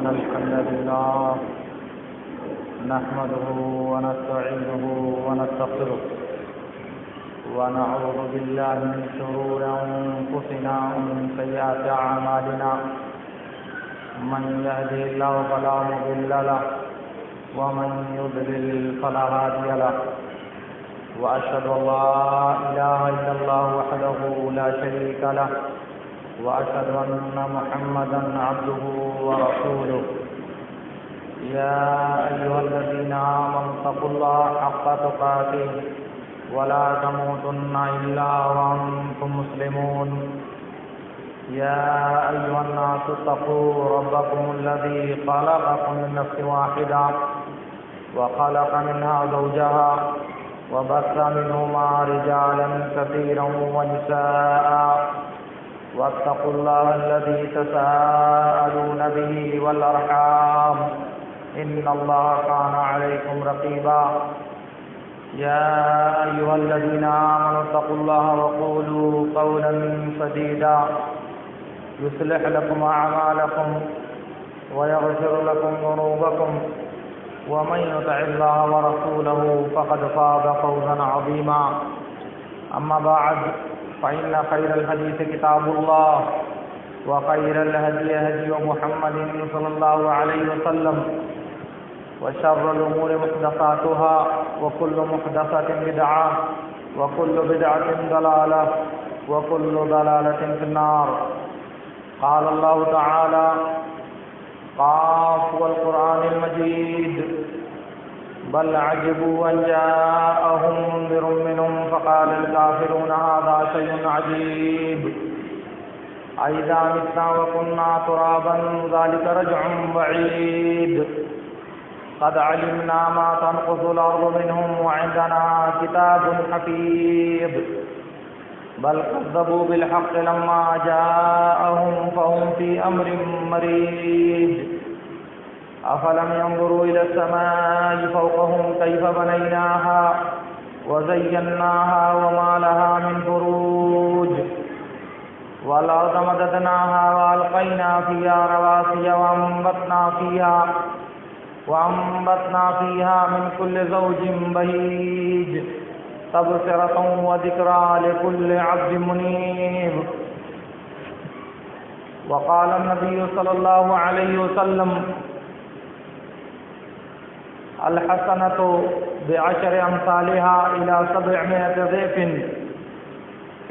الحمد لله نحمده ونستعينه ونستغفره ونعوذ بالله من شرور أنفسنا ومن سيئات أعمالنا من يهده الله فلا مضل له ومن يضلل فلا هادي له وأشهد أن لا إله إلا الله وحده لا شريك له وأشهد أن محمدا عبده ورسوله يا أيها الذين آمنوا اتقوا الله حق تقاته ولا تموتن إلا وأنتم مسلمون يا أيها الناس اتقوا ربكم الذي خلقكم من نفس واحدة وخلق منها زوجها وبث منهما رجالا كثيرا ونساء واتقوا الله الذي تساءلون به والأرحام إن الله كان عليكم رقيبا يا أيها الذين آمنوا اتقوا الله وقولوا قولا سديدا يصلح لكم أعمالكم ويغفر لكم ذنوبكم ومن يطع الله ورسوله فقد فاز فوزا عظيما أما بعد فإن خير الحديث كتاب الله وخير الهدي هدي محمد صلى الله عليه وسلم وشر الأمور محدثاتها وكل محدثة بدعة وكل بدعة ضلالة وكل ضلالة في النار. قال الله تعالى: قاف والقرآن المجيد بل عجبوا أن جاءهم منذر منهم فقال الكافرون هذا شيء عجيب أئذا متنا وكنا ترابا ذلك رجع بعيد قد علمنا ما تنقص الأرض منهم وعندنا كتاب حفيظ بل كذبوا بالحق لما جاءهم فهم في أمر مريج أفلم ينظروا إلى السماء فوقهم كيف بنيناها وزيناها وما لها من فروج والأرض مددناها وألقينا فيها رواسي وأنبتنا فيها من كل زوج بهيج تبصرة وذكرى لكل عبد منيب. وقال النبي صلى الله عليه وسلم: الحسنة بعشر أمثالها إلى 700 ضعف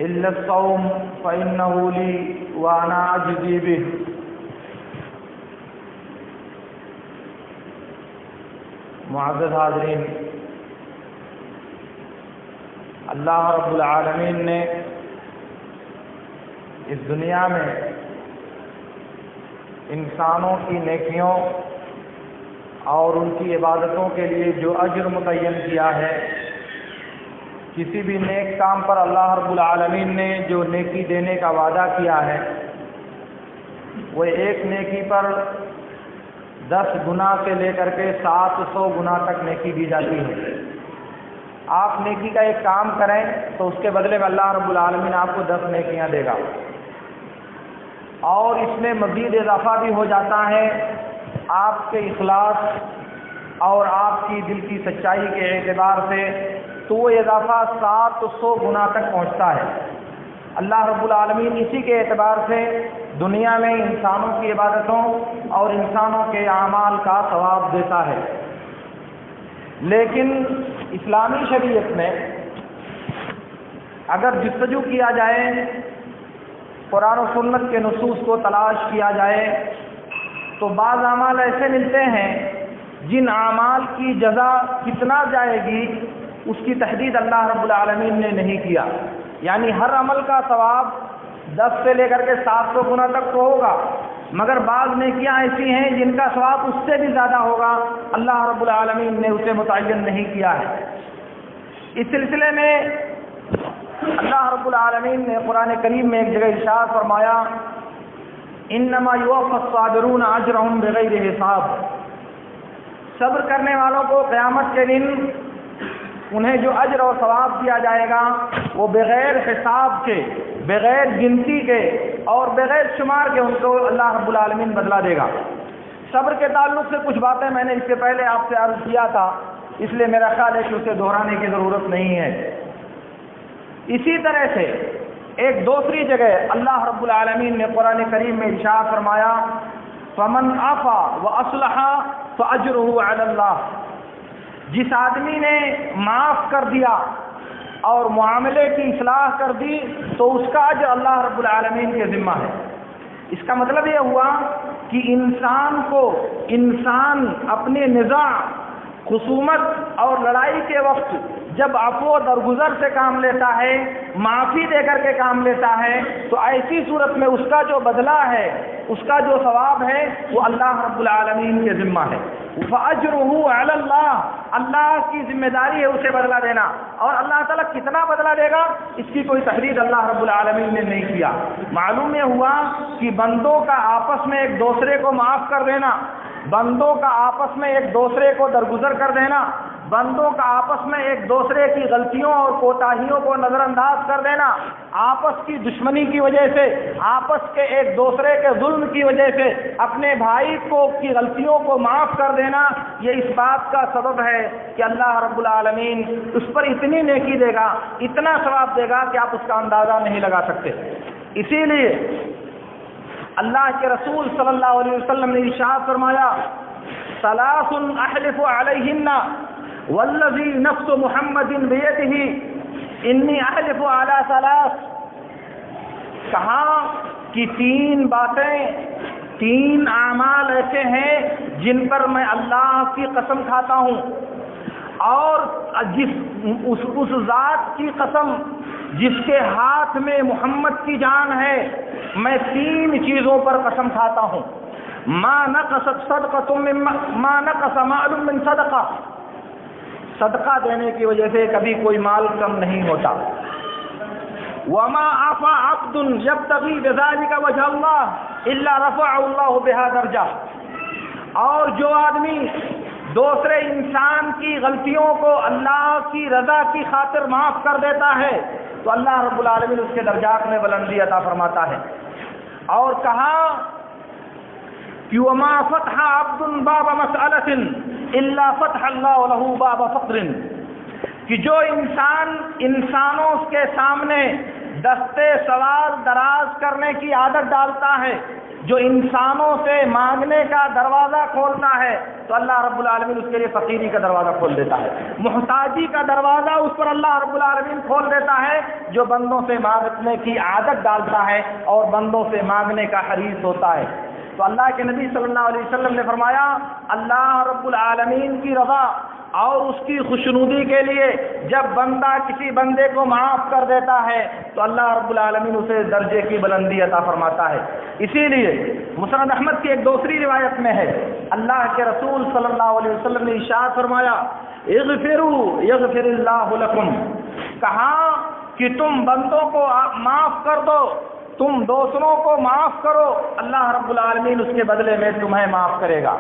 إلا الصوم فإنه لي وأنا أجزي به. معزز حاضرین، اللہ رب العالمین نے اس دنیا میں انسانوں کی نیکیوں اور ان کی عبادتوں کے لیے جو اجر متعین کیا ہے، کسی بھی نیک کام پر اللہ رب العالمین نے جو نیکی دینے کا وعدہ کیا ہے، وہ ایک نیکی پر 10 گنا سے لے کر کے 700 گنا تک نیکی دی جاتی ہے. آپ نیکی کا ایک کام کریں تو اس کے بدلے میں اللہ رب العالمین آپ کو 10 نیکیاں دے گا، اور اس میں مزید اضافہ بھی ہو جاتا ہے آپ کے اخلاص اور آپ کی دل کی سچائی کے اعتبار سے، تو وہ اضافہ 700 گنا تک پہنچتا ہے. اللہ رب العالمین اسی کے اعتبار سے دنیا میں انسانوں کی عبادتوں اور انسانوں کے اعمال کا ثواب دیتا ہے. لیکن اسلامی شریعت میں اگر جستجو کیا جائے، قرآن و سنت کے نصوص کو تلاش کیا جائے، تو بعض اعمال ایسے ملتے ہیں جن اعمال کی جزا کتنا جائے گی اس کی تحدید اللہ رب العالمین نے نہیں کیا. یعنی ہر عمل کا ثواب 10 سے لے کر کے 700 گنا تک تو ہوگا، مگر بعض نیکیاں ایسی ہیں جن کا ثواب اس سے بھی زیادہ ہوگا، اللہ رب العالمین نے اسے متعین نہیں کیا ہے. اس سلسلے میں اللہ رب العالمین نے قرآن کریم میں ایک جگہ ارشاد فرمایا: انما یوفی الصابرون اجرهم بغیر حساب. صبر کرنے والوں کو قیامت کے دن انہیں جو اجر اور ثواب دیا جائے گا وہ بغیر حساب کے، بغیر گنتی کے اور بغیر شمار کے ان کو اللہ رب العالمین بدلہ دے گا. صبر کے تعلق سے کچھ باتیں میں نے اس سے پہلے آپ سے عرض کیا تھا، اس لیے میرا خیال ہے کہ اسے دہرانے کی ضرورت نہیں ہے۔ اسی طرح سے ایک دوسری جگہ اللہ رب العالمین نے قرآن کریم میں ارشاد فرمایا فَمَنْ عَفَا وَأَصْلَحَ فَأَجْرُهُ عَلَى اللَّهِ، جس آدمی نے معاف کر دیا اور معاملے کی اصلاح کر دی تو اس کا اجر اللہ رب العالمین کے ذمہ ہے۔ اس کا مطلب یہ ہوا کہ انسان اپنے نزاع، خصومت اور لڑائی کے وقت جب عفو و درگزر سے کام لیتا ہے، معافی دے کر کے کام لیتا ہے، تو ایسی صورت میں اس کا جو بدلہ ہے، اس کا جو ثواب ہے وہ اللہ رب العالمین کے ذمہ ہے۔ فَأَجْرُهُ عَلَى اللَّهِ، اللہ کی ذمہ داری ہے اسے بدلہ دینا، اور اللہ تعالیٰ کتنا بدلہ دے گا اس کی کوئی تحریر اللہ رب العالمین نے نہیں کیا۔ معلوم یہ ہوا کہ بندوں کا آپس میں ایک دوسرے کو معاف کر دینا، بندوں کا آپس میں ایک دوسرے کو درگزر کر دینا، بندوں کا آپس میں ایک دوسرے کی غلطیوں اور کوتاہیوں کو نظر انداز کر دینا، آپس کی دشمنی کی وجہ سے، آپس کے ایک دوسرے کے ظلم کی وجہ سے اپنے بھائی کی غلطیوں کو معاف کر دینا، یہ اس بات کا سبب ہے کہ اللہ رب العالمین اس پر اتنی نیکی دے گا، اتنا ثواب دے گا کہ آپ اس کا اندازہ نہیں لگا سکتے۔ اسی لیے اللہ کے رسول صلی اللہ علیہ وسلم نے ارشاد فرمایا ثلاث احلف علیہن والذی نفس محمد بیدہ انی احلف علی ثلاث، کہا کہ تین باتیں، تین اعمال ایسے ہیں جن پر میں اللہ کی قسم کھاتا ہوں، اور اس ذات کی قسم جس کے ہاتھ میں محمد کی جان ہے، میں تین چیزوں پر قسم کھاتا ہوں۔ ما نقصت صدقۃ ما نقص مال من صدقہ، صدقہ دینے کی وجہ سے کبھی کوئی مال کم نہیں ہوتا۔ وما عفا عبد یبتغی بذلک وجہ اللہ الا رفع اللہ بها درجہ، اور جو آدمی دوسرے انسان کی غلطیوں کو اللہ کی رضا کی خاطر معاف کر دیتا ہے تو اللہ رب العالمین اس کے درجات میں بلندی عطا فرماتا ہے۔ اور کہا کہ وما فتح عبد باب مسألۃ الا فتح اللہ له باب فقر، کہ جو انسانوں کے سامنے دستے سوال دراز کرنے کی عادت ڈالتا ہے، جو انسانوں سے مانگنے کا دروازہ کھولتا ہے تو اللہ رب العالمین اس کے لیے فقیری کا دروازہ کھول دیتا ہے، محتاجی کا دروازہ اس پر اللہ رب العالمین کھول دیتا ہے۔ جو بندوں سے مانگنے کی عادت ڈالتا ہے اور بندوں سے مانگنے کا حریص ہوتا ہے، تو اللہ کے نبی صلی اللہ علیہ وسلم نے فرمایا اللہ رب العالمین کی رضا اور اس کی خوشنودی کے لیے جب بندہ کسی بندے کو معاف کر دیتا ہے تو اللہ رب العالمین اسے درجے کی بلندی عطا فرماتا ہے۔ اسی لیے مسند احمد کی ایک دوسری روایت میں ہے اللہ کے رسول صلی اللہ علیہ وسلم نے ارشاد فرمایا اغفروا یغفر اللہ لکم، کہا کہ تم بندوں کو معاف کر دو، تم دوسروں کو معاف کرو، اللہ رب العالمین اس کے بدلے میں تمہیں معاف کرے گا،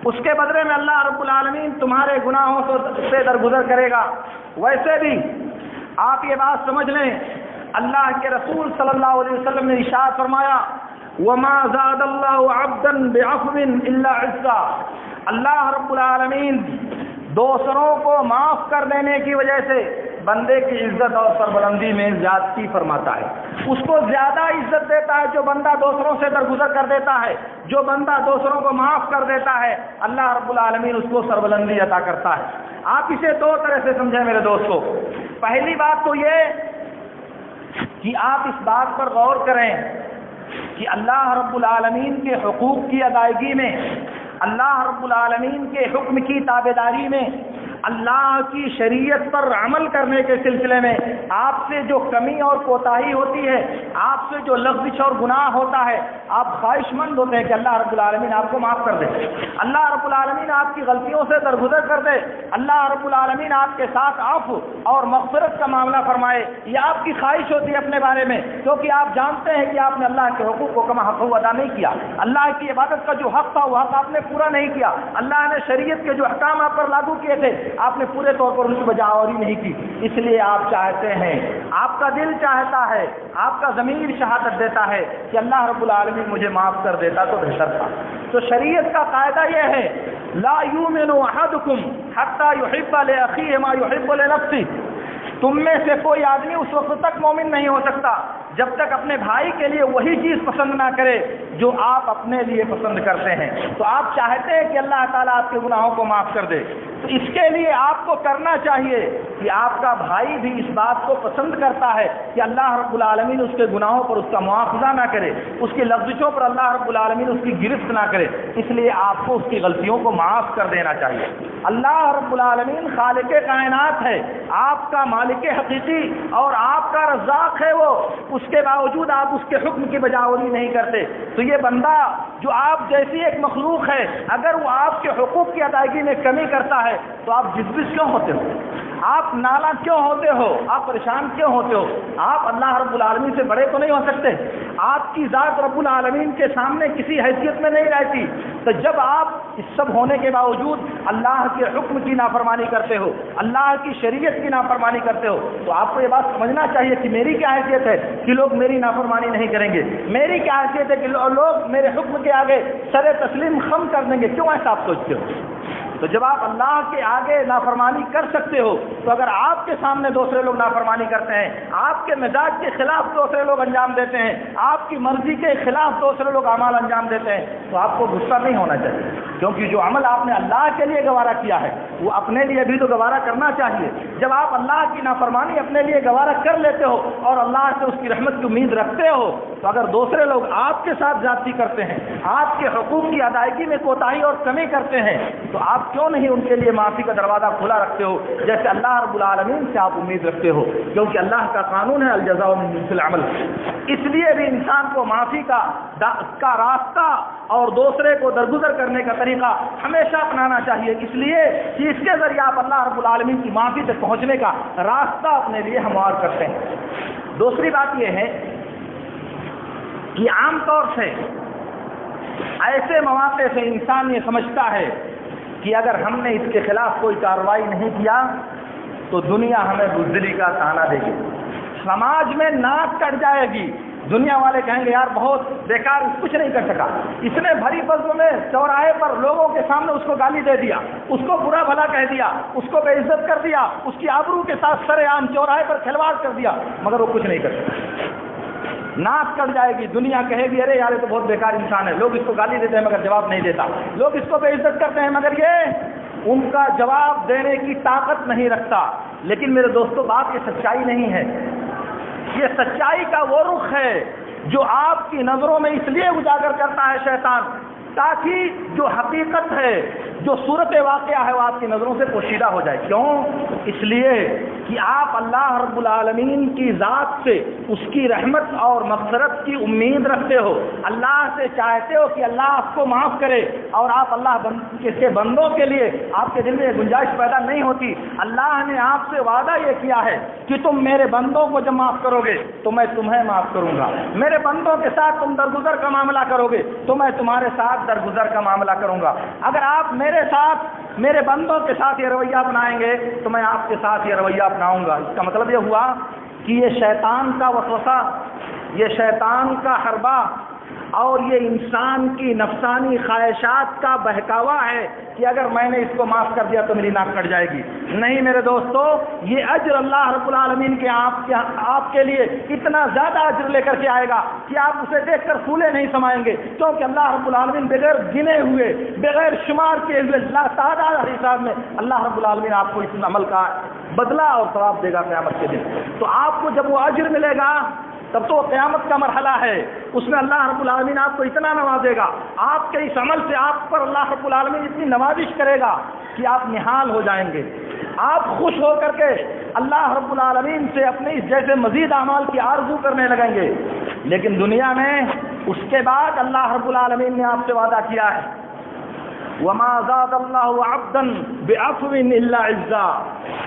اس کے بدلے میں اللہ رب العالمین تمہارے گناہوں سے درگزر کرے گا۔ ویسے بھی آپ یہ بات سمجھ لیں اللہ کے رسول صلی اللہ علیہ وسلم نے ارشاد فرمایا وما زاد اللہ عبدا بعفو الا عزا، اللہ رب العالمین دوسروں کو معاف کر دینے کی وجہ سے بندے کی عزت اور سربلندی میں زیادتی فرماتا ہے، اس کو زیادہ عزت دیتا ہے جو بندہ دوسروں سے درگزر کر دیتا ہے، جو بندہ دوسروں کو معاف کر دیتا ہے اللہ رب العالمین اس کو سربلندی عطا کرتا ہے۔ آپ اسے دو طرح سے سمجھیں میرے دوستو۔ پہلی بات تو یہ کہ آپ اس بات پر غور کریں کہ اللہ رب العالمین کے حقوق کی ادائیگی میں، اللہ رب العالمین کے حکم کی تابعداری میں، اللہ کی شریعت پر عمل کرنے کے سلسلے میں آپ سے جو کمی اور کوتاہی ہوتی ہے، آپ سے جو لغزش اور گناہ ہوتا ہے، آپ خواہش مند ہوتے ہیں کہ اللہ رب العالمین آپ کو معاف کر دے، اللہ رب العالمین آپ کی غلطیوں سے درگزر کر دے، اللہ رب العالمین آپ کے ساتھ عفو اور مغفرت کا معاملہ فرمائے، یہ آپ کی خواہش ہوتی ہے اپنے بارے میں، کیونکہ آپ جانتے ہیں کہ آپ نے اللہ کے حقوق کو کما حق ادا نہیں کیا، اللہ کی عبادت کا جو حق تھا وہ حق آپ نے پورا نہیں کیا، اللہ نے شریعت کے جو احکام آپ پر لاگو کیے تھے آپ نے پورے طور پر ان کی بجاوری نہیں کی، اس لیے آپ چاہتے ہیں، آپ کا دل چاہتا ہے، آپ کا ضمیر شہادت دیتا ہے کہ اللہ رب العالمین مجھے معاف کر دیتا تو بہتر تھا۔ تو شریعت کا قاعدہ یہ ہے، لا یؤمن احدکم حتی یحب لاخیہ ما یحب لنفسہ، تم میں سے کوئی آدمی اس وقت تک مومن نہیں ہو سکتا جب تک اپنے بھائی کے لیے وہی چیز پسند نہ کرے جو آپ اپنے لیے پسند کرتے ہیں۔ تو آپ چاہتے ہیں کہ اللہ تعالیٰ آپ کے گناہوں کو معاف کر دے، تو اس کے لیے آپ کو کرنا چاہیے کہ آپ کا بھائی بھی اس بات کو پسند کرتا ہے کہ اللہ رب العالمین اس کے گناہوں پر اس کا مواخذہ نہ کرے، اس کی لفظوں پر اللہ رب العالمین اس کی گرفت نہ کرے، اس لیے آپ کو اس کی غلطیوں کو معاف کر دینا چاہیے۔ اللہ رب العالمین خالق کائنات ہے، آپ کا مالک حقیقی اور آپ کا رزاق ہے وہ، اس کے باوجود آپ اس کے حکم کی بجاوری نہیں کرتے، تو یہ بندہ جو آپ جیسی ایک مخلوق ہے اگر وہ آپ کے حقوق کی ادائیگی میں کمی کرتا ہے تو آپ جذبس کیوں ہوتے ہو، آپ نالا کیوں ہوتے ہو، آپ پریشان کیوں ہوتے ہو؟ آپ اللہ رب العالمین سے بڑے تو نہیں ہو سکتے، آپ کی ذات رب العالمین کے سامنے کسی حیثیت میں نہیں رہتی، تو جب آپ اس سب ہونے کے باوجود اللہ کے حکم کی نافرمانی کرتے ہو، اللہ کی شریعت کی نافرمانی کرتے ہو، تو آپ کو یہ بات سمجھنا چاہیے کہ میری کیا حیثیت ہے کہ لوگ میری نافرمانی نہیں کریں گے، میری کیا حیثیت ہے کہ لوگ میرے حکم کے آگے سر تسلیم خم کر دیں گے، کیوں ایسا آپ سوچتے ہو؟ تو جب آپ اللہ کے آگے نافرمانی کر سکتے ہو تو اگر آپ کے سامنے دوسرے لوگ نافرمانی کرتے ہیں، آپ کے مزاج کے خلاف دوسرے لوگ انجام دیتے ہیں، آپ کی مرضی کے خلاف دوسرے لوگ اعمال انجام دیتے ہیں، تو آپ کو غصہ نہیں ہونا چاہیے، کیونکہ جو عمل آپ نے اللہ کے لیے گوارا کیا ہے وہ اپنے لیے بھی تو گوارا کرنا چاہیے۔ جب آپ اللہ کی نافرمانی اپنے لیے گوارا کر لیتے ہو اور اللہ سے اس کی رحمت کی امید رکھتے ہو، تو اگر دوسرے لوگ آپ کے ساتھ زیادتی کرتے ہیں، آپ کے حقوق کی ادائیگی میں کوتاہی اور کمی کرتے ہیں، تو آپ کیوں نہیں ان کے لیے معافی کا دروازہ کھلا رکھتے ہو جیسے اللہ رب العالمین سے آپ امید رکھتے ہو؟ کیونکہ اللہ کا قانون ہے الجزاء من جنس العمل۔ اس لیے بھی انسان کو معافی کا راستہ اور دوسرے کو درگزر کرنے کا طریقہ ہمیشہ اپنانا چاہیے، اس لیے کہ اس کے ذریعے آپ اللہ رب العالمین کی معافی تک پہنچنے کا راستہ اپنے لیے ہموار کرتے ہیں۔ دوسری بات یہ ہے کہ عام طور سے ایسے مواقع سے انسان یہ سمجھتا ہے کہ اگر ہم نے اس کے خلاف کوئی کارروائی نہیں کیا تو دنیا ہمیں بزدلی کا طعنہ دے گی، سماج میں ناک کٹ جائے گی، دنیا والے کہیں گے یار بہت بیکار، کچھ نہیں کر سکا، اس نے بھری فضل میں چوراہے پر لوگوں کے سامنے اس کو گالی دے دیا، اس کو برا بھلا کہہ دیا، اس کو بے عزت کر دیا، اس کی آبرو کے ساتھ سر عام چوراہے پر کھلواڑ کر دیا، مگر وہ کچھ نہیں کر سکا، ناک کٹ جائے گی، دنیا کہے گی ارے یار یہ تو بہت بیکار انسان ہے، لوگ اس کو گالی دیتے ہیں مگر جواب نہیں دیتا، لوگ اس کو بے عزت کرتے ہیں مگر یہ ان کا جواب دینے کی طاقت نہیں رکھتا۔ لیکن میرے دوستو بات یہ سچائی نہیں ہے، یہ سچائی کا وہ رخ ہے جو آپ کی نظروں میں اس لیے اجاگر کرتا ہے شیطان تاکہ جو حقیقت ہے، جو صورت واقعہ ہے وہ آپ کی نظروں سے پوشیدہ ہو جائے۔ کیوں؟ اس لیے کہ آپ اللہ رب العالمین کی ذات سے اس کی رحمت اور مغفرت کی امید رکھتے ہو، اللہ سے چاہتے ہو کہ اللہ آپ کو معاف کرے، اور آپ اللہ کے بندوں کے لیے آپ کے دل میں یہ گنجائش پیدا نہیں ہوتی۔ اللہ نے آپ سے وعدہ یہ کیا ہے کہ تم میرے بندوں کو جب معاف کرو گے تو میں تمہیں معاف کروں گا، میرے بندوں کے ساتھ تم درگزر کا معاملہ کرو گے تو میں تمہارے ساتھ درگزر کا معاملہ کروں گا۔ اگر آپ میرے ساتھ میرے بندوں کے ساتھ یہ رویہ اپنائیں گے تو میں آپ کے ساتھ یہ رویہ اپناؤں گا۔ اس کا مطلب یہ ہوا کہ یہ شیطان کا وسوسہ، یہ شیطان کا حربہ اور یہ انسان کی نفسانی خواہشات کا بہکاوا ہے کہ اگر میں نے اس کو معاف کر دیا تو میری ناک کٹ جائے گی۔ نہیں میرے دوستو، یہ اجر اللہ رب العالمین کے آپ کے لیے اتنا زیادہ اجر لے کر کے آئے گا کہ آپ اسے دیکھ کر پھولے نہیں سمائیں گے، کیونکہ اللہ رب العالمین بغیر گنے ہوئے، بغیر شمار کیے ہوئے تعداد حساب میں اللہ رب العالمین آپ کو اس عمل کا بدلہ اور ثواب دے گا قیامت کے دن۔ تو آپ کو جب وہ اجر ملے گا تب تو قیامت کا مرحلہ ہے، اس میں اللہ رب العالمین آپ کو اتنا نوازے گا، آپ کے اس عمل سے آپ پر اللہ رب العالمین اتنی نوازش کرے گا کہ آپ نہال ہو جائیں گے، آپ خوش ہو کر کے اللہ رب العالمین سے اپنے اس جیسے مزید اعمال کی آرزو کرنے لگیں گے۔ لیکن دنیا میں اس کے بعد اللہ رب العالمین نے آپ سے وعدہ کیا ہے وَمَا زَادَ اللَّهُ عَبْدًا بِعَفْوٍ إِلَّا عِزًّا،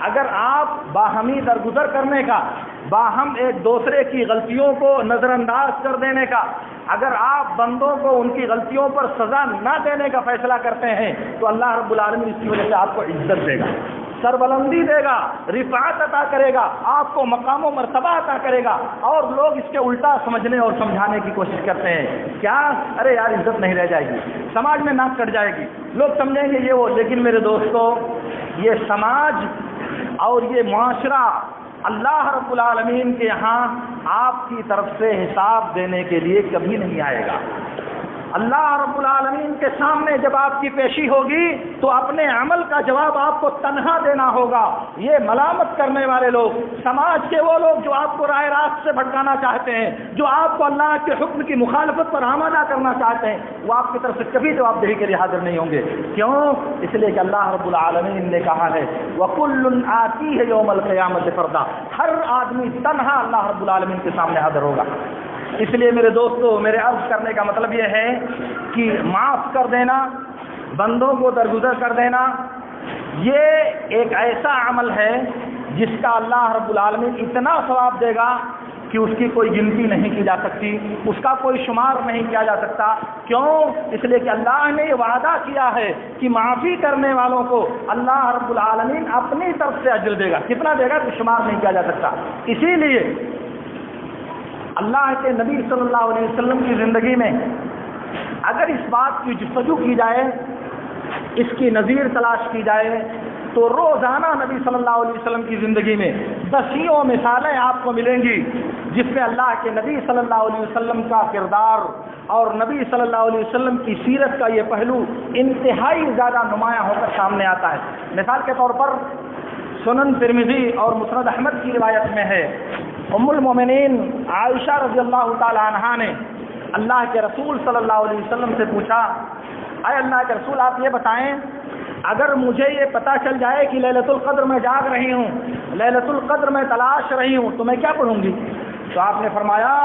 اگر آپ باہمی درگزر کرنے کا، باہم ایک دوسرے کی غلطیوں کو نظر انداز کر دینے کا، اگر آپ بندوں کو ان کی غلطیوں پر سزا نہ دینے کا فیصلہ کرتے ہیں تو اللہ رب العالمین اس کی وجہ سے آپ کو عزت دے گا۔ سربلندی دے گا، رفعت عطا کرے گا، آپ کو مقام و مرتبہ عطا کرے گا، اور لوگ اس کے الٹا سمجھنے اور سمجھانے کی کوشش کرتے ہیں، کیا ارے یار عزت نہیں رہ جائے گی، سماج میں ناک کٹ جائے گی، لوگ سمجھیں گے یہ وہ۔ لیکن میرے دوستو، یہ سماج اور یہ معاشرہ اللہ رب العالمین کے یہاں آپ کی طرف سے حساب دینے کے لیے کبھی نہیں آئے گا۔ اللہ رب العالمین کے سامنے جب آپ کی پیشی ہوگی تو اپنے عمل کا جواب آپ کو تنہا دینا ہوگا۔ یہ ملامت کرنے والے لوگ، سماج کے وہ لوگ جو آپ کو راہ راست سے بھٹکانا چاہتے ہیں، جو آپ کو اللہ کے حکم کی مخالفت پر آمادہ کرنا چاہتے ہیں، وہ آپ کی طرف سے کبھی جواب دہی کے لیے حاضر نہیں ہوں گے۔ کیوں؟ اس لیے کہ اللہ رب العالمین نے کہا ہے وَكُلٌّ آتِيهِ يَوْمَ الْقِيَامَةِ فَرْدًا، ہر آدمی تنہا اللہ رب العالمین کے سامنے حاضر ہوگا۔ اس لیے میرے دوستو، میرے عرض کرنے کا مطلب یہ ہے کہ معاف کر دینا، بندوں کو درگزر کر دینا، یہ ایک ایسا عمل ہے جس کا اللہ رب العالمین اتنا ثواب دے گا کہ اس کی کوئی گنتی نہیں کی جا سکتی، اس کا کوئی شمار نہیں کیا جا سکتا۔ کیوں؟ اس لیے کہ اللہ نے یہ وعدہ کیا ہے کہ معافی کرنے والوں کو اللہ رب العالمین اپنی طرف سے اجر دے گا۔ کتنا دے گا تو شمار نہیں کیا جا سکتا۔ اسی لیے اللہ کے نبی صلی اللہ علیہ وسلم کی زندگی میں اگر اس بات کی جستجو کی جائے، اس کی نظیر تلاش کی جائے، تو روزانہ نبی صلی اللہ علیہ وسلم کی زندگی میں دسیوں مثالیں آپ کو ملیں گی جس میں اللہ کے نبی صلی اللہ علیہ وسلم کا کردار اور نبی صلی اللہ علیہ وسلم کی سیرت کا یہ پہلو انتہائی زیادہ نمایاں ہو کر سامنے آتا ہے۔ مثال کے طور پر سنن ترمذی اور مسند احمد کی روایت میں ہے، ام المومنین عائشہ رضی اللہ تعالی عنہا نے اللہ کے رسول صلی اللہ علیہ وسلم سے پوچھا، اے اللہ کے رسول آپ یہ بتائیں، اگر مجھے یہ پتہ چل جائے کہ لیلۃ القدر میں جاگ رہی ہوں، لیلۃ القدر میں تلاش رہی ہوں، تو میں کیا پڑھوں گی؟ تو آپ نے فرمایا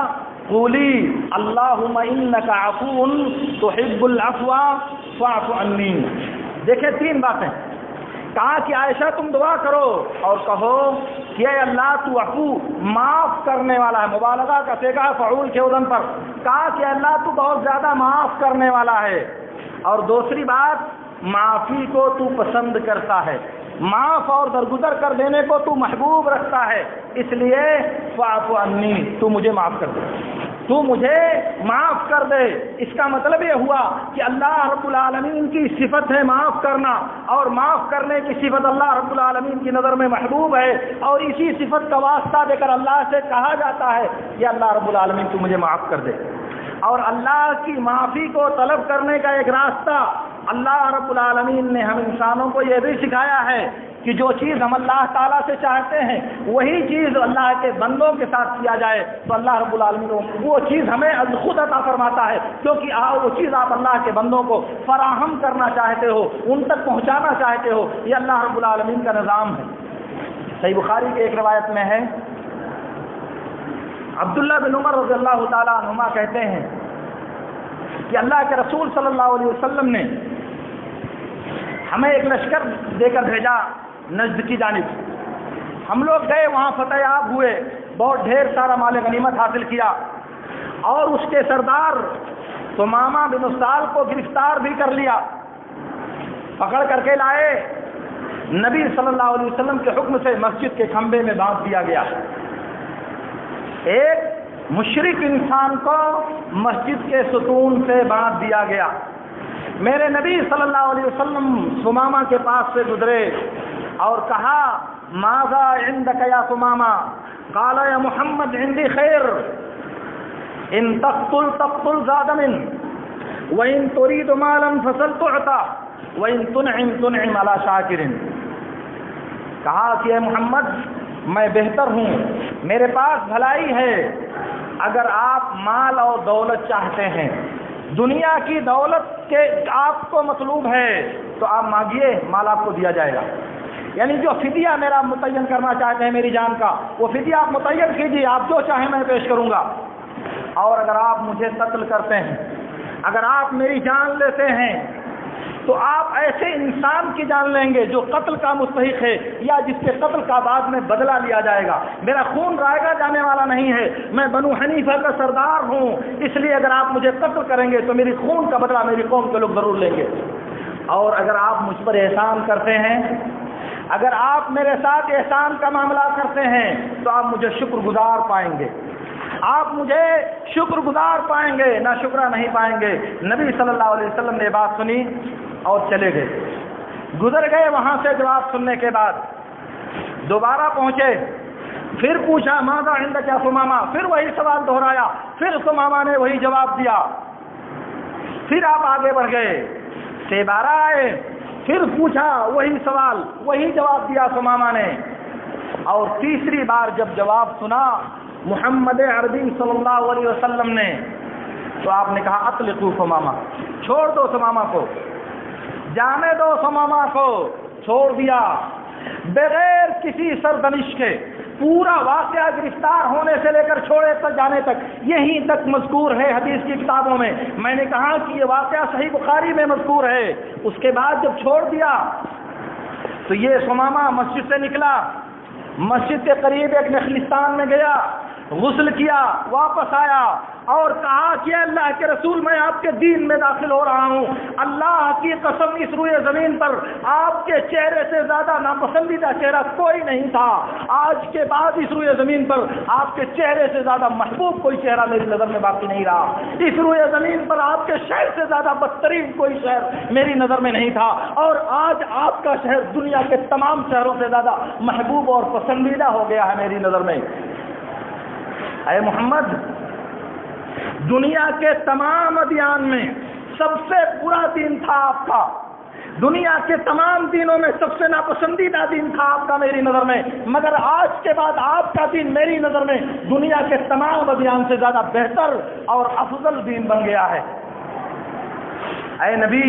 قولی اللہم انک عفو تحب العفو فاعف عنی۔ دیکھیں تین باتیں کہا کہ عائشہ تم دعا کرو اور کہو کہ اے اللہ تو عفو، معاف کرنے والا ہے، مبالغہ کا صیغہ فعول کے وزن پر، کہا کہ اللہ تو بہت زیادہ معاف کرنے والا ہے، اور دوسری بات معافی کو تو پسند کرتا ہے، معاف اور درگزر کر دینے کو تو محبوب رکھتا ہے، اس لیے فاعف عنی، تو مجھے معاف کر دے، تو مجھے معاف کر دے۔ اس کا مطلب یہ ہوا کہ اللہ رب العالمین کی صفت ہے معاف کرنا، اور معاف کرنے کی صفت اللہ رب العالمین کی نظر میں محبوب ہے، اور اسی صفت کا واسطہ دے کر اللہ سے کہا جاتا ہے کہ اللہ رب العالمین تو مجھے معاف کر دے۔ اور اللہ کی معافی کو طلب کرنے کا ایک راستہ اللہ رب العالمین نے ہم انسانوں کو یہ بھی سکھایا ہے کہ جو چیز ہم اللہ تعالیٰ سے چاہتے ہیں وہی چیز اللہ کے بندوں کے ساتھ کیا جائے تو اللہ رب العالمین وہ چیز ہمیں خود عطا فرماتا ہے، کیونکہ وہ چیز آپ اللہ کے بندوں کو فراہم کرنا چاہتے ہو، ان تک پہنچانا چاہتے ہو، یہ اللہ رب العالمین کا نظام ہے۔ صحیح بخاری کی ایک روایت میں ہے، عبداللہ بن عمر رضی اللہ تعالیٰ عنہما کہتے ہیں کہ اللہ کے رسول صلی اللہ علیہ وسلم نے ہمیں ایک لشکر دے کر بھیجا نجد کی جانب، ہم لوگ گئے، وہاں فتح یاب ہوئے، بہت ڈھیر سارا مال غنیمت حاصل کیا، اور اس کے سردار ثمامہ بن اسال کو گرفتار بھی کر لیا، پکڑ کر کے لائے، نبی صلی اللہ علیہ وسلم کے حکم سے مسجد کے کھمبے میں باندھ دیا گیا۔ ایک مشرک انسان کو مسجد کے ستون سے باندھ دیا گیا۔ میرے نبی صلی اللہ علیہ وسلم ثمامہ کے پاس سے گزرے اور کہا ماذا عندک یا ثمامہ؟ قال یا محمد عندی خیر، ان تقتل تقتل زاد من، وان تريد مالا فسل تعطى، وان تنعم تنعم على شاکر۔ کہا کہ اے محمد میں بہتر ہوں، میرے پاس بھلائی ہے، اگر آپ مال اور دولت چاہتے ہیں، دنیا کی دولت کے آپ کو مطلوب ہے تو آپ مانگیے، مال آپ کو دیا جائے گا۔ یعنی جو فدیہ میرا متعین کرنا چاہتے ہیں میری جان کا، وہ فدیہ آپ متعین کیجیے، آپ جو چاہیں میں پیش کروں گا۔ اور اگر آپ مجھے قتل کرتے ہیں، اگر آپ میری جان لیتے ہیں، تو آپ ایسے انسان کی جان لیں گے جو قتل کا مستحق ہے، یا جس کے قتل کا بعد میں بدلہ لیا جائے گا۔ میرا خون رائگا جانے والا نہیں ہے، میں بنو حنیفہ کا سردار ہوں، اس لیے اگر آپ مجھے قتل کریں گے تو میری خون کا بدلہ میری قوم کے لوگ ضرور لیں گے۔ اور اگر آپ مجھ پر احسان کرتے ہیں، اگر آپ میرے ساتھ احسان کا معاملہ کرتے ہیں تو آپ مجھے شکر گزار پائیں گے، آپ مجھے شکر گزار پائیں گے، نہ شکرہ نہیں پائیں گے۔ نبی صلی اللہ علیہ وسلم نے بات سنی اور چلے گئے، گزر گئے وہاں سے جواب سننے کے بعد۔ دوبارہ پہنچے، پھر پوچھا ماذا عندک یا ثمامہ، پھر وہی سوال دہرایا، پھر ثمامہ نے وہی جواب دیا۔ پھر آپ آگے بڑھ گئے، دوبارہ آئے، پھر پوچھا وہی سوال، وہی جواب دیا ثمامہ نے۔ اور تیسری بار جب جواب سنا محمد عربی صلی اللہ علیہ وسلم نے تو آپ نے کہا اطلقوا ثمامہ، چھوڑ دو ثمامہ کو، جانے دو ثمامہ کو۔ چھوڑ دیا بغیر کسی سرزنش کے۔ پورا واقعہ گرفتار ہونے سے لے کر چھوڑے تک جانے تک یہیں تک مذکور ہے حدیث کی کتابوں میں۔ میں نے کہا کہ یہ واقعہ صحیح بخاری میں مذکور ہے۔ اس کے بعد جب چھوڑ دیا تو یہ ثمامہ مسجد سے نکلا، مسجد کے قریب ایک نخلستان میں گیا، غسل کیا، واپس آیا اور کہا کہ اللہ کے رسول میں آپ کے دین میں داخل ہو رہا ہوں۔ اللہ کی قسم اس روئے زمین پر آپ کے چہرے سے زیادہ ناپسندیدہ چہرہ کوئی نہیں تھا۔ آج کے بعد اس روئے زمین پر آپ کے چہرے سے زیادہ محبوب کوئی چہرہ میری نظر میں باقی نہیں رہا۔ اس روئے زمین پر آپ کے شہر سے زیادہ بدترین کوئی شہر میری نظر میں نہیں تھا، اور آج آپ کا شہر دنیا کے تمام شہروں سے زیادہ محبوب اور پسندیدہ ہو گیا ہے میری نظر میں۔ اے محمد، دنیا کے تمام ادیان میں سب سے برا دین تھا آپ کا، دنیا کے تمام دینوں میں سب سے ناپسندیدہ دین تھا آپ کا میری نظر میں، مگر آج کے بعد آپ کا دین میری نظر میں دنیا کے تمام ادیان سے زیادہ بہتر اور افضل دین بن گیا ہے۔ اے نبی،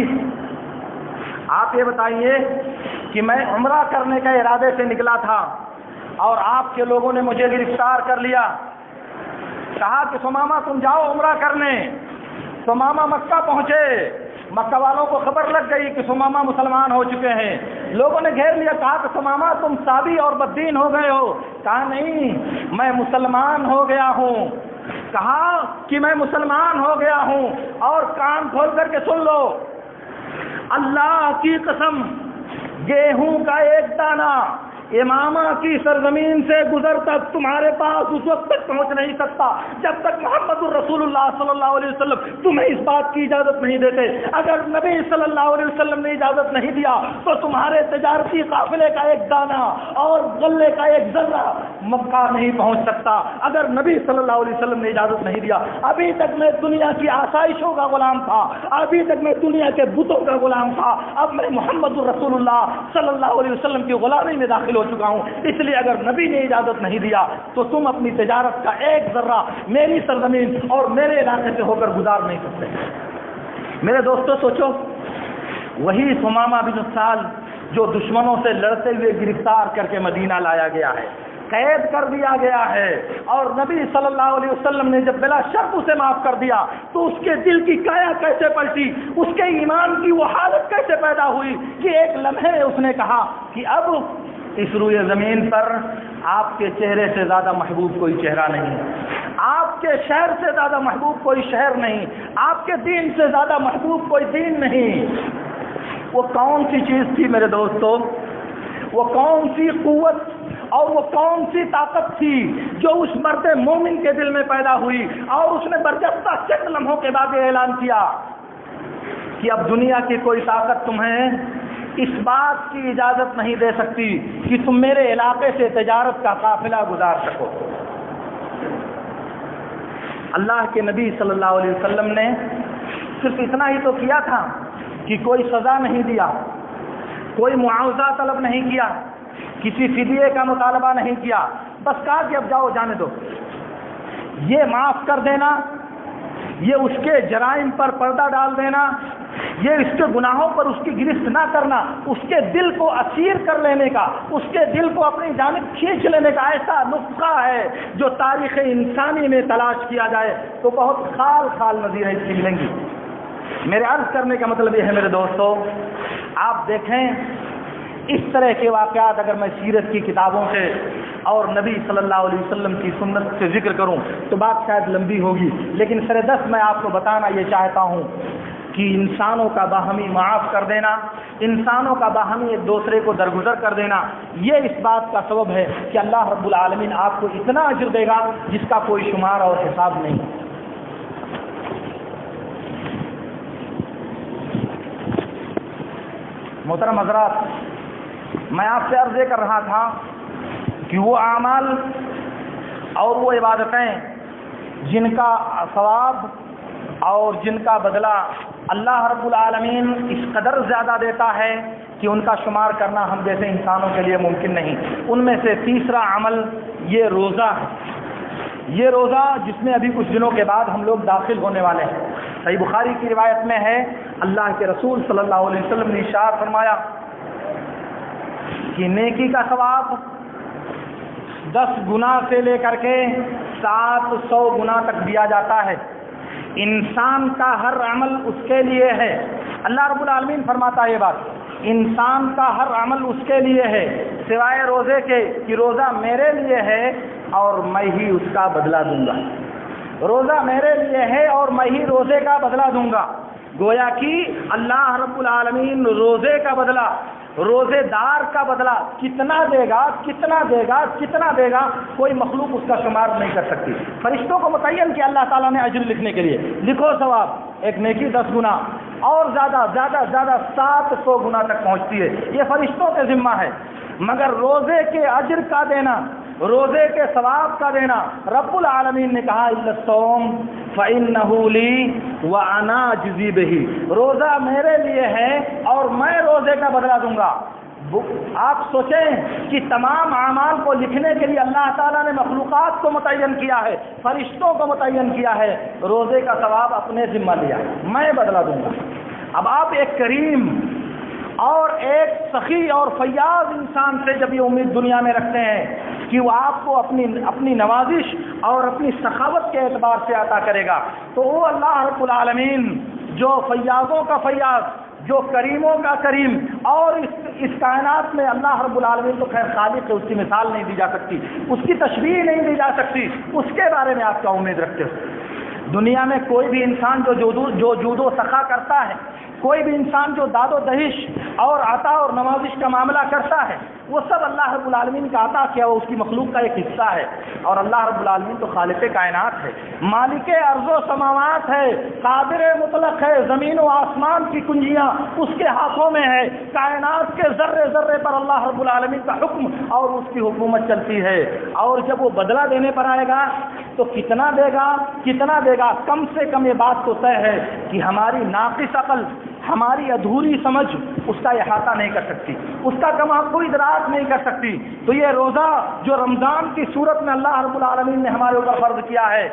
آپ یہ بتائیے کہ میں عمرہ کرنے کے ارادے سے نکلا تھا اور آپ کے لوگوں نے مجھے گرفتار کر لیا، کہا کہ ثمامہ تم جاؤ عمرہ کرنے۔ ثمامہ مکہ پہنچے، مکہ والوں کو خبر لگ گئی کہ ثمامہ مسلمان ہو چکے ہیں، لوگوں نے گھیر لیا، کہا کہ ثمامہ تم سابی اور بددین ہو گئے ہو۔ کہا نہیں، میں مسلمان ہو گیا ہوں۔ کہا کہ میں مسلمان ہو گیا ہوں، اور کان کھول کر کے سن لو، اللہ کی قسم گیہوں کا ایک دانہ امامہ کی سرزمین سے گزر تک تمہارے پاس اس وقت تک پہنچ نہیں سکتا جب تک محمد الرسول اللہ صلی اللہ علیہ وسلم تمہیں اس بات کی اجازت نہیں دیتے۔ اگر نبی صلی اللہ علیہ وسلم نے اجازت نہیں دیا تو تمہارے تجارتی قافلے کا ایک دانہ اور غلے کا ایک ذرہ مکہ نہیں پہنچ سکتا۔ اگر نبی صلی اللہ علیہ وسلم نے اجازت نہیں دیا، ابھی تک میں دنیا کی آسائشوں کا غلام تھا، ابھی تک میں دنیا کے بتوں کا غلام تھا، اب میں محمد الرسول اللہ صلی اللہ علیہ وسلم کی غلامی میں داخل ہو چکا ہوں۔ اس لیے اگر نبی نے اجازت نہیں دیا تو تم اپنی تجارت کا ایک ذرہ میری سرزمین اور میرے علاقے سے ہو کر گزار نہیں سکتے۔ میرے دوستو سوچو، وہی ثمامہ بن سال جو دشمنوں سے لڑتے ہوئے گرفتار کر کے مدینہ لایا گیا ہے، قید کر دیا گیا ہے، اور نبی صلی اللہ علیہ وسلم نے جب بلا شرط اسے معاف کر دیا تو اس کے دل کی کایا کیسے پلٹی، اس کے ایمان کی وہ حالت کیسے پیدا ہوئی کہ ایک لمحے اس نے کہا کہ اب اس روئے زمین پر آپ کے چہرے سے زیادہ محبوب کوئی چہرہ نہیں، آپ کے شہر سے زیادہ محبوب کوئی شہر نہیں، آپ کے دین سے زیادہ محبوب کوئی دین نہیں۔ وہ کون سی چیز تھی میرے دوستو، وہ کون سی قوت اور وہ کون سی طاقت تھی جو اس مرد مومن کے دل میں پیدا ہوئی اور اس نے برجستہ چند لمحوں کے بعد یہ اعلان کیا کہ اب دنیا کی کوئی طاقت تمہیں اس بات کی اجازت نہیں دے سکتی کہ تم میرے علاقے سے تجارت کا قافلہ گزار سکو۔ اللہ کے نبی صلی اللہ علیہ وسلم نے صرف اتنا ہی تو کیا تھا کہ کوئی سزا نہیں دیا، کوئی معاوضہ طلب نہیں کیا، کسی فدیے کا مطالبہ نہیں کیا، بس کہا کہ اب جاؤ جانے دو، یہ معاف کر دینا، یہ اس کے جرائم پر پردہ ڈال دینا، یہ اس کے گناہوں پر اس کی گرفت نہ کرنا، اس کے دل کو اسیر کر لینے کا، اس کے دل کو اپنی جانب کھینچ لینے کا ایسا نسخہ ہے جو تاریخ انسانی میں تلاش کیا جائے تو بہت خال خال نظیریں اس کی ملیں گی۔ میرے عرض کرنے کا مطلب یہ ہے میرے دوستو، آپ دیکھیں اس طرح کے واقعات اگر میں سیرت کی کتابوں سے اور نبی صلی اللہ علیہ وسلم کی سنت سے ذکر کروں تو بات شاید لمبی ہوگی، لیکن سر دست میں آپ کو بتانا یہ چاہتا ہوں کہ انسانوں کا باہمی معاف کر دینا، انسانوں کا باہمی ایک دوسرے کو درگزر کر دینا، یہ اس بات کا سبب ہے کہ اللہ رب العالمین آپ کو اتنا اجر دے گا جس کا کوئی شمار اور حساب نہیں۔ محترم حضرات، میں آپ سے عرض کر رہا تھا کہ وہ اعمال اور وہ عبادتیں جن کا ثواب اور جن کا بدلہ اللہ رب العالمین اس قدر زیادہ دیتا ہے کہ ان کا شمار کرنا ہم جیسے انسانوں کے لیے ممکن نہیں۔ ان میں سے تیسرا عمل یہ روزہ ہے، یہ روزہ جس میں ابھی کچھ دنوں کے بعد ہم لوگ داخل ہونے والے ہیں۔ صحیح بخاری کی روایت میں ہے، اللہ کے رسول صلی اللہ علیہ وسلم نے ارشاد فرمایا کہ نیکی کا ثواب 10 گنا سے لے کر کے 700 گنا تک دیا جاتا ہے۔ انسان کا ہر عمل اس کے لیے ہے، اللہ رب العالمین فرماتا ہے یہ بات، انسان کا ہر عمل اس کے لیے ہے سوائے روزے کے کہ روزہ میرے لیے ہے اور میں ہی اس کا بدلہ دوں گا۔ روزہ میرے لیے ہے اور میں ہی روزے کا بدلہ دوں گا۔ گویا کہ اللہ رب العالمین روزے کا بدلہ، روزے دار کا بدلہ کتنا دے گا، کتنا دے گا، کتنا دے گا، کوئی مخلوق اس کا شمار نہیں کر سکتی۔ فرشتوں کو متعین کیا اللہ تعالیٰ نے اجر لکھنے کے لیے، لکھو ثواب، ایک نیکی 10 گنا اور زیادہ 700 گنا تک پہنچتی ہے، یہ فرشتوں کے ذمہ ہے۔ مگر روزے کے اجر کا دینا، روزے کے ثواب کا دینا، رب العالمین نے کہا الا الصوم فإنه لي وأنا أجزي به، روزہ میرے لیے ہے اور میں روزے کا بدلہ دوں گا۔ آپ سوچیں کہ تمام اعمال کو لکھنے کے لیے اللہ تعالیٰ نے مخلوقات کو متعین کیا ہے، فرشتوں کو متعین کیا ہے، روزے کا ثواب اپنے ذمہ لیا، میں بدلہ دوں گا۔ اب آپ ایک کریم اور ایک سخی اور فیاض انسان سے جب یہ امید دنیا میں رکھتے ہیں کہ وہ آپ کو اپنی نوازش اور اپنی سخاوت کے اعتبار سے عطا کرے گا، تو وہ اللہ رب العالمین جو فیاضوں کا فیاض، جو کریموں کا کریم، اور اس کائنات میں اللہ رب العالمین تو خیر خالق ہے، اس کی مثال نہیں دی جا سکتی، اس کی تشبیہ نہیں دی جا سکتی، اس کے بارے میں آپ کیا امید رکھتے ہو؟ دنیا میں کوئی بھی انسان جو جود و سخا کرتا ہے، کوئی بھی انسان جو داد و دہش اور عطا اور نوازش کا معاملہ کرتا ہے، وہ سب اللہ رب العالمین کا عطا کیا وہ اس کی مخلوق کا ایک حصہ ہے۔ اور اللہ رب العالمین تو خالق کائنات ہے، مالک ارض و سماوات ہے، قادر مطلق ہے، زمین و آسمان کی کنجیاں اس کے ہاتھوں میں ہے، کائنات کے ذرے ذرے پر اللہ رب العالمین کا حکم اور اس کی حکومت چلتی ہے۔ اور جب وہ بدلہ دینے پر آئے گا تو کتنا دے گا، کتنا دے گا؟ کم سے کم یہ بات تو طے ہے کہ ہماری ناقص عقل، ہماری ادھوری سمجھ اس کا احاطہ نہیں کر سکتی، اس کا کما کوئی ادراک نہیں کر سکتی۔ تو یہ روزہ جو رمضان کی صورت میں اللہ رب العالمین نے ہمارے اوپر فرض کیا ہے،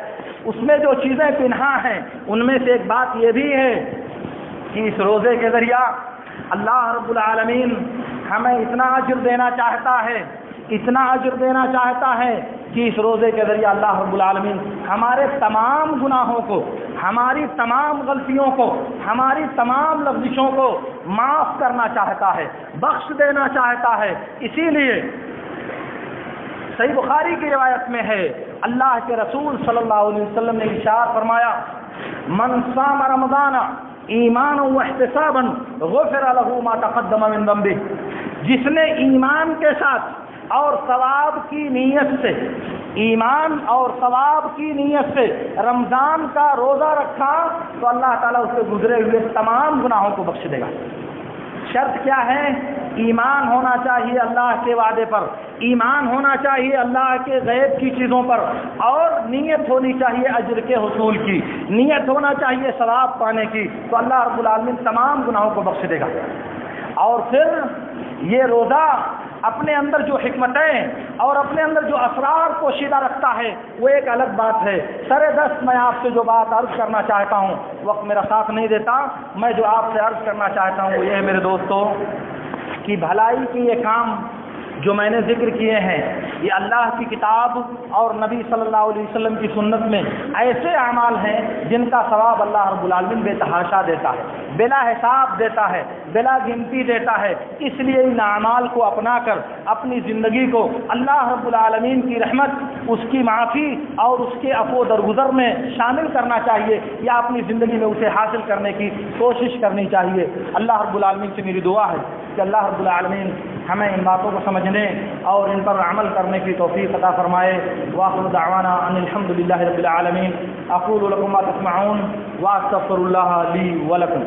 اس میں جو چیزیں پنہا ہیں ان میں سے ایک بات یہ بھی ہے کہ اس روزے کے ذریعہ اللہ رب العالمین ہمیں اتنا اجر دینا چاہتا ہے، اتنا اجر دینا چاہتا ہے کہ اس روزے کے ذریعہ اللہ رب العالمین ہمارے تمام گناہوں کو، ہماری تمام غلطیوں کو، ہماری تمام لفظشوں کو معاف کرنا چاہتا ہے، بخش دینا چاہتا ہے۔ اسی لیے صحیح بخاری کی روایت میں ہے، اللہ کے رسول صلی اللہ علیہ وسلم نے ارشاد فرمایا، من صام رمضان ایمانا واحتسابا غفر له ما تقدم من ذنبه، جس نے ایمان کے ساتھ اور ثواب کی نیت سے، ایمان اور ثواب کی نیت سے رمضان کا روزہ رکھا تو اللہ تعالیٰ اس کے گزرے ہوئے تمام گناہوں کو بخش دے گا۔ شرط کیا ہے؟ ایمان ہونا چاہیے اللہ کے وعدے پر، ایمان ہونا چاہیے اللہ کے غیب کی چیزوں پر، اور نیت ہونی چاہیے اجر کے حصول کی، نیت ہونا چاہیے ثواب پانے کی، تو اللہ رب العالمین تمام گناہوں کو بخش دے گا۔ اور پھر یہ روزہ اپنے اندر جو حکمتیں اور اپنے اندر جو اسرار پوشیدہ رکھتا ہے وہ ایک الگ بات ہے۔ سر دست میں آپ سے جو بات عرض کرنا چاہتا ہوں، وقت میرا ساتھ نہیں دیتا، میں جو آپ سے عرض کرنا چاہتا ہوں وہ یہ ہے میرے دوستو کہ بھلائی کی یہ کام جو میں نے ذکر کیے ہیں یہ اللہ کی کتاب اور نبی صلی اللہ علیہ وسلم کی سنت میں ایسے اعمال ہیں جن کا ثواب اللہ رب العالمین بے تحاشا دیتا ہے، بلا حساب دیتا ہے، بلا گنتی دیتا ہے۔ اس لیے ان اعمال کو اپنا کر اپنی زندگی کو اللہ رب العالمین کی رحمت، اس کی معافی اور اس کے عفو درگزر میں شامل کرنا چاہیے، یا اپنی زندگی میں اسے حاصل کرنے کی کوشش کرنی چاہیے۔ اللہ رب العالمین سے میری دعا ہے کہ اللہ رب العالمین ہمیں ان باتوں کو سمجھنے اور ان پر عمل کرنے کی توفیق عطا فرمائے۔ وآخر دعوانا ان الحمد للہ رب العالمین۔ اقول لکم ما تسمعون واستغفر اللہ لی ولکم۔